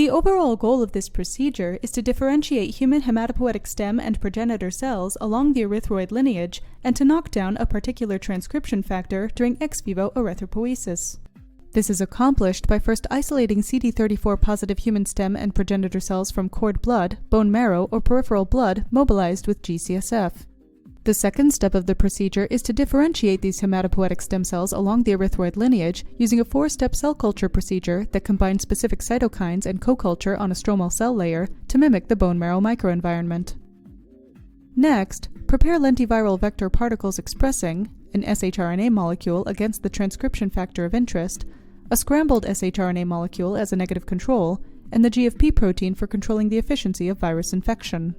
The overall goal of this procedure is to differentiate human hematopoietic stem and progenitor cells along the erythroid lineage and to knock down a particular transcription factor during ex vivo erythropoiesis. This is accomplished by first isolating CD34-positive human stem and progenitor cells from cord blood, bone marrow, or peripheral blood mobilized with GCSF. The second step of the procedure is to differentiate these hematopoietic stem cells along the erythroid lineage using a 4-step cell culture procedure that combines specific cytokines and co-culture on a stromal cell layer to mimic the bone marrow microenvironment. Next, prepare lentiviral vector particles expressing an shRNA molecule against the transcription factor of interest, a scrambled shRNA molecule as a negative control, and the GFP protein for controlling the efficiency of virus infection.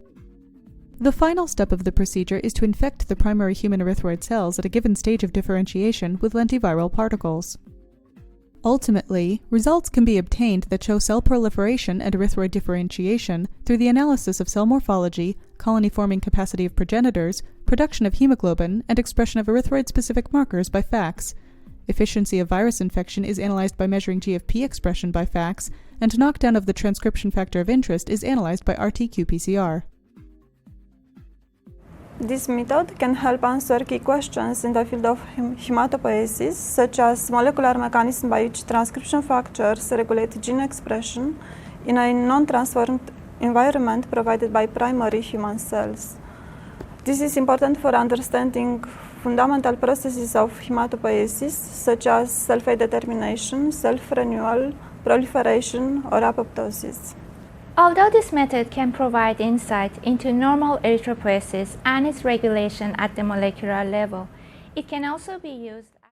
The final step of the procedure is to infect the primary human erythroid cells at a given stage of differentiation with lentiviral particles. Ultimately, results can be obtained that show cell proliferation and erythroid differentiation through the analysis of cell morphology, colony-forming capacity of progenitors, production of hemoglobin, and expression of erythroid-specific markers by FACS. Efficiency of virus infection is analyzed by measuring GFP expression by FACS, and knockdown of the transcription factor of interest is analyzed by RT-qPCR. This method can help answer key questions in the field of hematopoiesis, such as molecular mechanism by which transcription factors regulate gene expression in a non-transformed environment provided by primary human cells. This is important for understanding fundamental processes of hematopoiesis, such as cell-fate determination, self-renewal, proliferation, or apoptosis. Although this method can provide insight into normal erythropoiesis and its regulation at the molecular level, it can also be used